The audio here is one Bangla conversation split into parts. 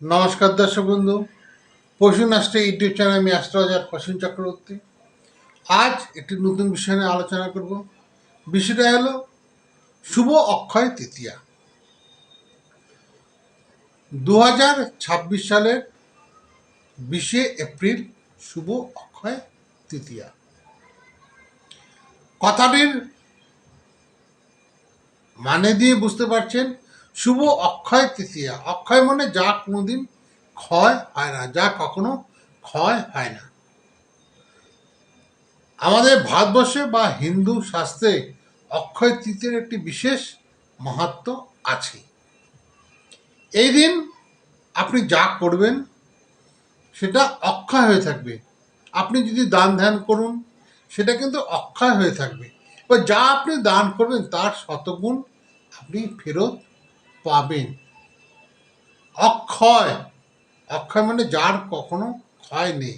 নমস্কার দর্শক বন্ধু, পশুন অ্যাস্ট্রো ইউটিউব চ্যানেল, আমি অ্যাস্ট্রোলজার প্রসূন চক্রবর্তী। আজ একটি নতুন বিষয় নিয়ে আলোচনা করব। বিষয়টা হলো শুভ অক্ষয় তৃতীয়া। 2026 সালের 20 এপ্রিল শুভ অক্ষয় তৃতীয়া। কথাটির মানে দিয়ে বুঝতে পারছেন, শুভ অক্ষয় তৃতীয়া। অক্ষয় মানে যা কোনোদিন ক্ষয় হয় না, যা কখনো ক্ষয় হয় না। আমাদের ভারতবর্ষে বা হিন্দু শাস্ত্রে অক্ষয় তৃতীয়ার একটি বিশেষ মাহাত্ম্য আছে। এই দিন আপনি যা করবেন সেটা অক্ষয় হয়ে থাকবে। আপনি যদি দান ধ্যান করুন সেটা কিন্তু অক্ষয় হয়ে থাকবে। এবার যা আপনি দান করবেন তার শতগুণ আপনি ফেরত পাবেন। অক্ষয়, অক্ষয় মানে যার কখনো ক্ষয় নেই।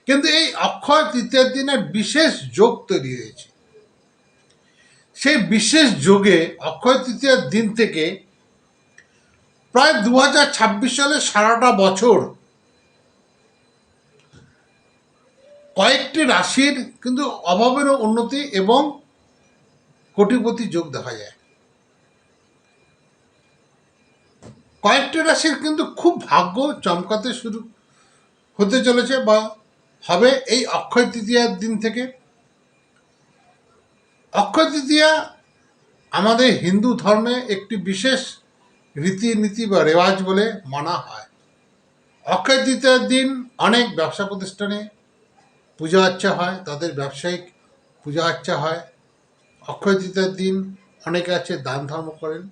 কিন্তু এই অক্ষয় তৃতীয়ার দিনে বিশেষ যোগ তৈরি হয়েছে। সেই বিশেষ যোগে অক্ষয় তৃতীয়ার দিন থেকে প্রায় 2026 সালের সারাটা বছর কয়েকটি রাশির কিন্তু অভাবের উন্নতি এবং কোটিপতি যোগ দেখা যায়। কয়েকটি রাশির কিন্তু খুব ভাগ্য চমকাতে শুরু হতে চলেছে বা হবে এই অক্ষয় তৃতীয়ার দিন থেকে। অক্ষয় তৃতীয়া আমাদের হিন্দু ধর্মে একটি বিশেষ রীতিনীতি বা রেওয়াজ বলে মানা হয়। অক্ষয় তৃতীয়ার দিন অনেক ব্যবসা প্রতিষ্ঠানে পূজা আর্চা হয়, তাদের ব্যবসায়িক পূজা আর্চা হয়। অক্ষয় তৃতীয়ার দিন অনেকে আছে দান ধর্ম করেন।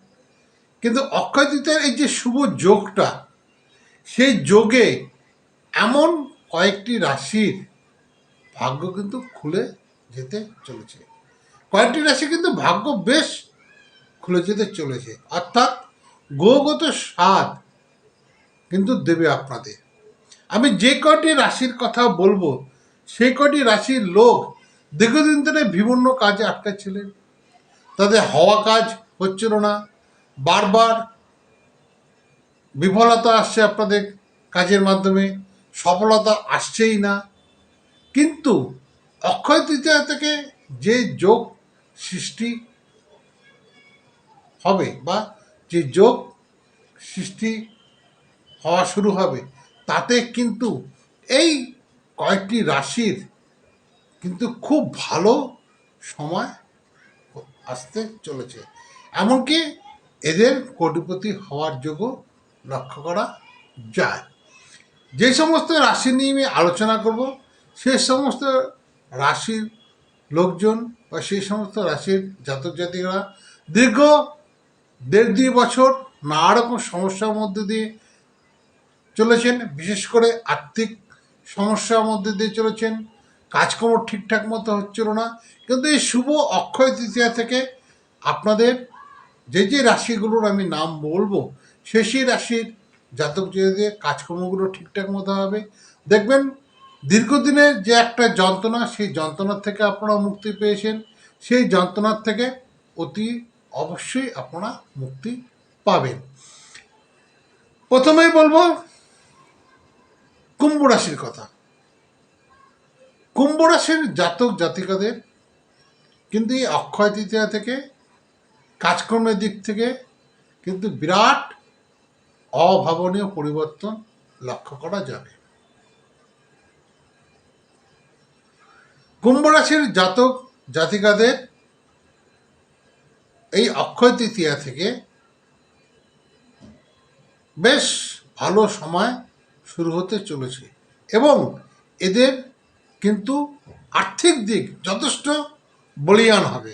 কিন্তু অক্ষয় তৃতীয়ার এই যে শুভ যোগটা, সেই যোগে এমন কয়েকটি রাশির ভাগ্য কিন্তু খুলে যেতে চলেছে। কয়েকটি রাশি কিন্তু ভাগ্য বেশ খুলে যেতে চলেছে, অর্থাৎ গ্রহগত স্বাদ কিন্তু দেবে আপনাদের। আমি যে কয়টি রাশির কথা বলবো সেই কয়টি রাশির লোক দীর্ঘদিন ধরে বিভিন্ন কাজে আটকা ছিলেন, তাদের হওয়া কাজ হচ্ছিল না, বারবার বিফলতা আসছে, আপনাদের কাজের মাধ্যমে সফলতা আসছেই না। কিন্তু অক্ষয় তৃতীয়া থেকে যে যোগ সৃষ্টি হবে বা যে যোগ সৃষ্টি হওয়া শুরু হবে, তাতে কিন্তু এই কয়েকটি রাশির কিন্তু খুব ভালো সময় আসতে চলেছে। এমনকি এদের কোটিপতি হওয়ার যোগও লক্ষ্য করা যায়। যে সমস্ত রাশি নিয়ে আমি আলোচনা করব, সে সমস্ত রাশির লোকজন বা সেই সমস্ত রাশির জাতক জাতিকরা দীর্ঘ 1.5-2 বছর নানা রকম সমস্যার মধ্যে দিয়ে চলেছেন। বিশেষ করে আর্থিক সমস্যার মধ্যে দিয়ে চলেছেন, কাজকর্ম ঠিকঠাক মতো হচ্ছিল না। কিন্তু এই শুভ অক্ষয় তৃতীয়া থেকে আপনাদের যে যে রাশিগুলোর আমি নাম বলবো, সেই রাশির জাতক জাতিদের কাজকর্মগুলো ঠিকঠাক মতো হবে। দেখবেন দীর্ঘদিনের যে একটা যন্ত্রণা, সেই যন্ত্রণার থেকে আপনারা মুক্তি পেয়েছেন। সেই যন্ত্রণার থেকে অতি অবশ্যই আপনারা মুক্তি পাবেন। প্রথমেই বলবো কুম্ভ রাশির কথা। কুম্ভ রাশির জাতক জাতিকাদের কিন্তু এই অক্ষয় তৃতীয়া থেকে কাজকর্মের দিক থেকে কিন্তু বিরাট অভাবনীয় পরিবর্তন লক্ষ্য করা যাবে। কুম্ভ রাশির জাতক জাতিকাদের এই অক্ষয় তৃতীয়া থেকে বেশ ভালো সময় শুরু হতে চলেছে এবং এদের কিন্তু আর্থিক দিক যথেষ্ট বলীয়ান হবে।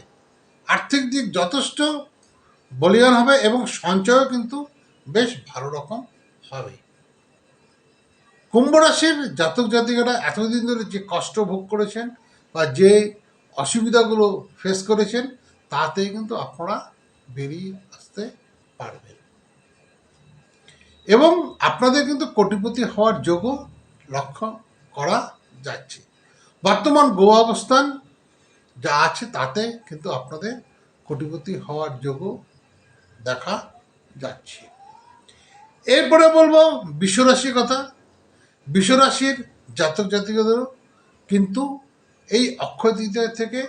আর্থিক দিক যথেষ্ট বলীয়ান হবে এবং সঞ্চয়ও কিন্তু বেশ ভালো রকম হবে। কুম্ভ রাশির জাতক জাতিকারা এতদিন ধরে যে কষ্ট ভোগ করেছেন বা যে অসুবিধাগুলো ফেস করেছেন, তাতে কিন্তু আপনারা বেরিয়ে আসতে পারবেন এবং আপনাদের কিন্তু কোটিপতি হওয়ার যোগও লক্ষ্য করা যাচ্ছে। বর্তমান গ্রহ অবস্থান যা আছে তাতে কিন্তু আপনাদের কোটিপতি হওয়ার যোগও দেখা যাচ্ছে। এরপরে বলবো বিশ্বরাশির কথা। বিশ্বরাশির জাতক জাতিকাদেরও কিন্তু এই অক্ষয় তৃতীয়া থেকে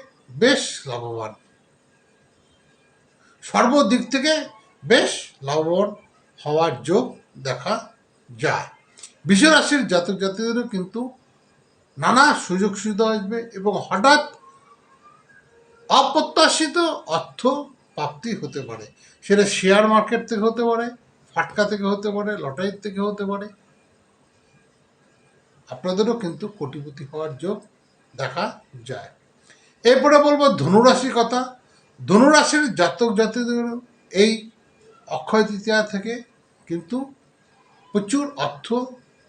বেশ লাভবান, সর্বদিক থেকে বেশ লাভবান হওয়ার যোগ দেখা যায়। বিশ্বরাশির জাতক জাতিকাদেরও কিন্তু নানা সুযোগ সুবিধা আসবে এবং হঠাৎ অপ্রত্যাশিত অর্থ প্রাপ্তি হতে পারে। সেটা শেয়ার মার্কেট থেকে হতে পারে, ফাটকা থেকে হতে পারে, লটারির থেকে হতে পারে। আপনাদেরও কিন্তু কোটিপতি হওয়ার যোগ দেখা যায়। এরপরে বলবো ধনুরাশির কথা। ধনুরাশির জাতক জাতিদের এই অক্ষয় তৃতীয়া থেকে কিন্তু প্রচুর অর্থ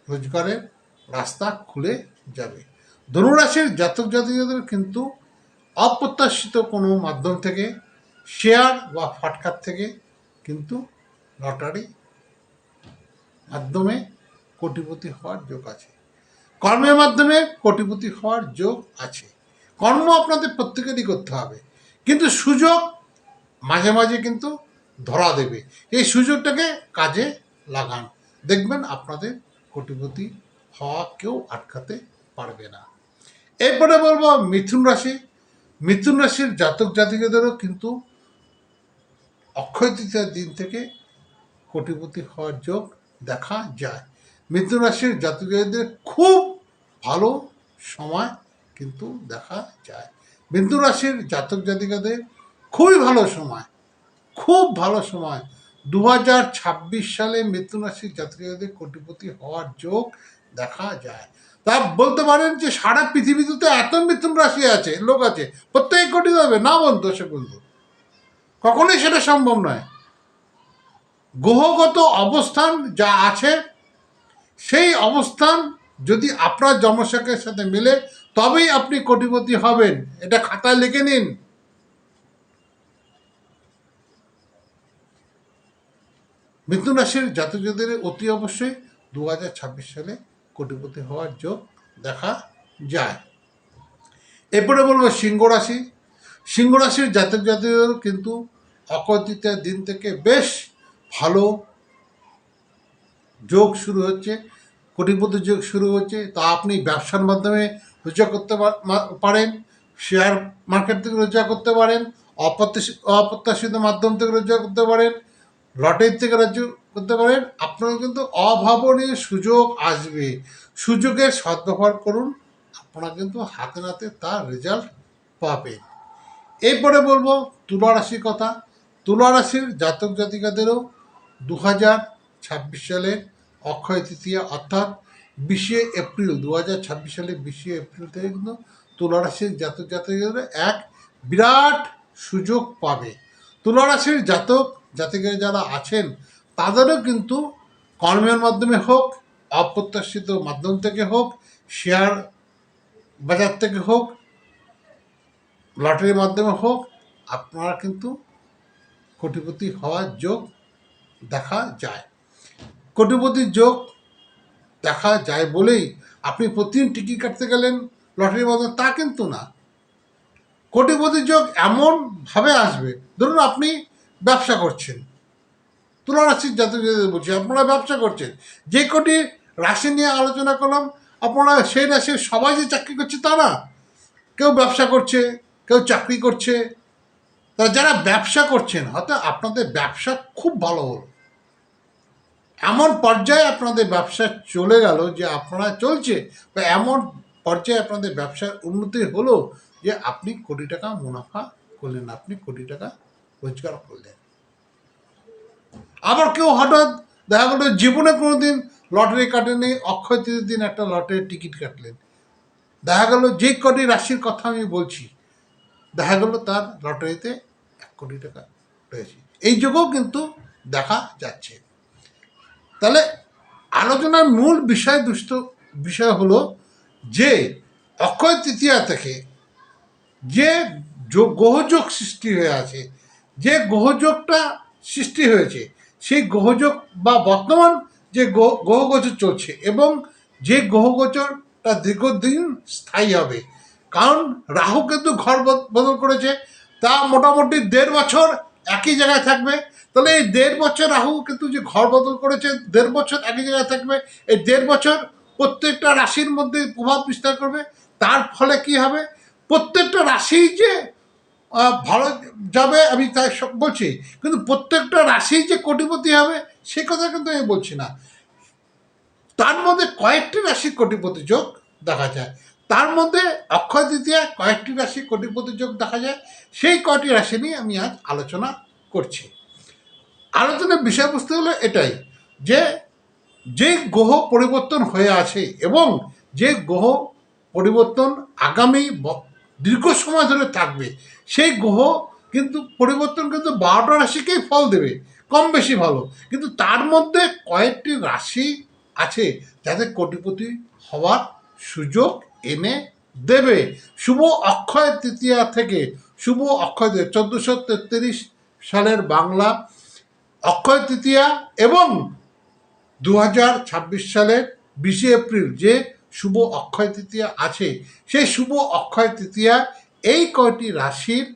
রোজগারের রাস্তা খুলে যাবে। ধনুরাশির জাতক জাতিকাদের কিন্তু অপ্রত্যাশিত কোনো মাধ্যম থেকে, শেয়ার বা ফাটকার থেকে কিন্তু লটারি মাধ্যমে কোটিপতি হওয়ার যোগ আছে। কর্মের মাধ্যমে কোটিপতি হওয়ার যোগ আছে। কর্ম আপনাদের প্রত্যেকেরই করতে হবে, কিন্তু সুযোগ মাঝে মাঝে কিন্তু ধরা দেবে। এই সুযোগটাকে কাজে লাগান, দেখবেন আপনাদের কোটিপতি হওয়া কেউ আটকাতে পারবে না। এরপরে বলবো মিথুন রাশি। মিথুন রাশির জাতক জাতিকাদেরও কিন্তু অক্ষয় তৃতীয়ার দিন থেকে কোটিপতি হওয়ার যোগ দেখা যায়। মিথুন রাশির জাতক জাতিকাদের খুব ভালো সময় কিন্তু দেখা যায়। মিথুন রাশির জাতক জাতিকাদের খুবই ভালো সময়, খুব ভালো সময়। 2026 সালে মিথুন রাশির জাতক জাতিকাদের কোটিপতি হওয়ার যোগ দেখা যায়। তা বলতে পারেন যে সারা পৃথিবীতে তো এত মিথুন রাশি আছে, লোক আছে, প্রত্যেকে কোটি হবে না বন্ধু, দর্শক বন্ধু, কখনোই সেটা সম্ভব নয়। গ্রহগত অবস্থান যা আছে, সেই অবস্থান যদি আপনার জন্মছকের সাথে মিলে তবেই আপনি কোটিপতি হবেন। এটা খাতায় লিখে নিন। মিথুন রাশির জাতক জাতিকাদের অতি অবশ্যই 2026 সালে কোটিপতি হওয়ার যোগ দেখা যায়। এরপরে বলবো সিংহ রাশি। সিংহ রাশির জাতক জাতিকাদের কিন্তু অক্ষয় তৃতীয়ার দিন থেকে বেশ ভালো যোগ শুরু হচ্ছে, কোটিপতি যোগ শুরু হচ্ছে। তা আপনি ব্যবসার মাধ্যমে রোজগার করতে পারেন, শেয়ার মার্কেট থেকে রোজগার করতে পারেন, অপ্রত্যাশিত মাধ্যম থেকে রোজগার করতে পারেন, লটারি থেকে রোজগার করতে পারেন। আপনার কিন্তু অভাবনীয় সুযোগ আসবে, সুযোগের সদ্ব্যবহার করুন, আপনারা কিন্তু হাতে নাতে তার রেজাল্ট পাবেন। এরপরে বলবো তুলা রাশির কথা। তুলা রাশির জাতক জাতিকাদেরও 2026 সালের অক্ষয় তৃতীয়া অর্থাৎ 20শে এপ্রিল, 2026 সালের 20শে এপ্রিল থেকে কিন্তু তুলা রাশির জাতক জাতিকাদের এক বিরাট সুযোগ পাবে। তুলা রাশির জাতক জাতিকা যারা আছেন তাদেরও কিন্তু কর্মের মাধ্যমে হোক, অপ্রত্যাশিত মাধ্যম থেকে হোক, শেয়ার বাজার থেকে হোক, লটারির মাধ্যমে হোক, আপনারা কিন্তু কোটিপতি হওয়ার যোগ দেখা যায়। কোটিপতির যোগ দেখা যায় বলেই আপনি প্রতিদিন টিকিট কাটতে গেলেন লটারির মাধ্যমে, তা কিন্তু না। কোটিপতির যোগ এমনভাবে আসবে, ধরুন আপনি ব্যবসা করছেন, তুলা রাশির জাতক জাতিকাদের বলছি, আপনারা ব্যবসা করছেন, যে কোটি রাশি নিয়ে আলোচনা করলাম, আপনারা সেই রাশির সবাই যে চাকরি করছে তা না, কেউ ব্যবসা করছে, কেউ চাকরি করছে। তা যারা ব্যবসা করছেন হয়তো আপনাদের ব্যবসা খুব ভালো হলো, এমন পর্যায়ে আপনাদের ব্যবসা চলে গেল যে আপনারা চলছে, বা এমন পর্যায়ে আপনাদের ব্যবসার উন্নতি হলো যে আপনি কোটি টাকা মুনাফা করলেন, আপনি কোটি টাকা রোজগার করলেন। আবার কেউ হঠাৎ দেখা গেল জীবনে কোনোদিন লটারি কাটেনি, অক্ষয় তৃতীয়ার দিন একটা লটারির টিকিট কাটলেন, দেখা গেল যে কটি রাশির কথা আমি বলছি, দেখা গেল তার লটারিতে 1 কোটি টাকা রয়েছে। এই যোগও কিন্তু দেখা যাচ্ছে। তাহলে আলোচনার মূল বিষয় হলো যে অক্ষয় তৃতীয়া থেকে যে গ্রহযোগ সৃষ্টি হয়ে আছে, যে গ্রহযোগটা সৃষ্টি হয়েছে, সেই গ্রহযোগ বা বর্তমান যে গ্রহগোচর চলছে এবং যে গ্রহগোচরটা দীর্ঘদিন স্থায়ী হবে, কারণ রাহু কিন্তু ঘর বদল করেছে, তা মোটামুটি 1.5 বছর একই জায়গায় থাকবে। তাহলে এই 1.5 বছর রাহু কিন্তু যে ঘর বদল করেছে, 1.5 বছর একই জায়গায় থাকবে, এই 1.5 বছর প্রত্যেকটা রাশির মধ্যে প্রভাব বিস্তার করবে। তার ফলে কি হবে, প্রত্যেকটা রাশি যে ভালো যাবে আমি তাই বলছি, কিন্তু প্রত্যেকটা রাশি যে কোটিপতি হবে সে কথা কিন্তু আমি বলছি না। তার মধ্যে কয়েকটি রাশির কোটিপতি যোগ দেখা যায়, তার মধ্যে অক্ষয় তৃতীয়া কয়েকটি রাশি কোটিপতি যোগ দেখা যায়। সেই কয়টি রাশি নিয়ে আমি আজ আলোচনা করছি। আলোচনার বিষয়বস্তু হলো এটাই যে যে গ্রহ পরিবর্তন হয়ে আছে এবং যে গ্রহ পরিবর্তন আগামী দীর্ঘ সময় ধরে থাকবে, সেই গ্রহ কিন্তু পরিবর্তন কিন্তু 12টা রাশিকেই ফল দেবে, কম বেশি ভালো, কিন্তু তার মধ্যে কয়েকটি রাশি আছে যাদের কোটিপতি হওয়ার সুযোগ এনে দেবে। শুভ অক্ষয় তৃতীয়া থেকে, শুভ অক্ষয় 1433 সালের বাংলা অক্ষয় তৃতীয়া এবং 2026 সালের 20 এপ্রিল যে শুভ অক্ষয় তৃতীয়া আছে, সেই শুভ অক্ষয় তৃতীয়া এই কয়টি রাশির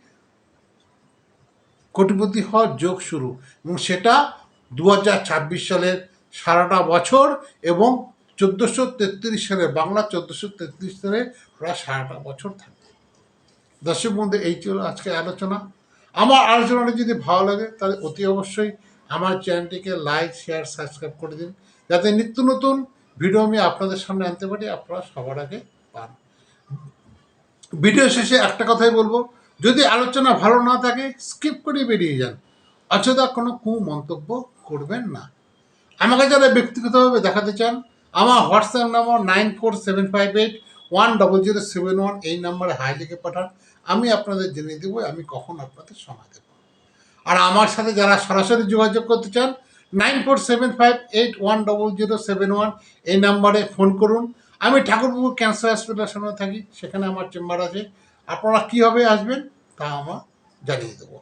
কোটিপতি হওয়ার যোগ শুরু, এবং সেটা 2026 সালের সারাটা বছর এবং 1433 সালের বাংলা 1433 সালের প্রায় সারাটা বছর থাকবে। দর্শক বন্ধু, এই ছিল আজকে আলোচনা। আমার আলোচনাটা যদি ভালো লাগে তাহলে অতি অবশ্যই আমার চ্যানেলটিকে লাইক, শেয়ার, সাবস্ক্রাইব করে দিন, যাতে নিত্য নতুন ভিডিও আমি আপনাদের সামনে আনতে পারি, আপনারা সবার আগে পান। ভিডিও শেষে একটা কথাই বলবো, যদি আলোচনা ভালো না থাকে স্কিপ করে বেরিয়ে যান, অযথা কোনো মন্তব্য করবেন না। আমাকে যারা ব্যক্তিগতভাবে দেখাতে চান, আমার হোয়াটসঅ্যাপ নম্বর 9475810071, এই নম্বরে হাই লিখে পাঠান, আমি আপনাদের জেনে দেবো আমি কখন আপনাদের সময় দেবো। আর আমার সাথে যারা সরাসরি যোগাযোগ করতে চান, 9475810071, এই নাম্বারে ফোন করুন। আমি ঠাকুরপুকুর ক্যান্সার হসপিটালের সামনে থাকি, সেখানে আমার চেম্বার আছে। আপনারা কীভাবে আসবেন তা আমার জানিয়ে দেবো।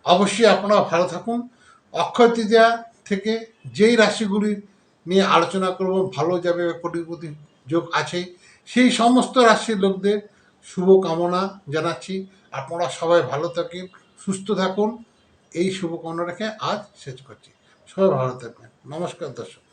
অবশ্যই আপনারা ভালো থাকুন। অক্ষয় তৃতীয়া থেকে যেই রাশিগুলি নিয়ে আলোচনা করব ভালো যাবে, কোটিপতি যোগ আছে, সেই সমস্ত রাশির লোকদের শুভ কামনা জানাচ্ছি। আপনারা সবাই ভালো থাকেন, সুস্থ থাকুন, এই শুভকামনা রেখে আজ শেষ করছি। সবাই ভালো থাকবেন। নমস্কার দর্শক।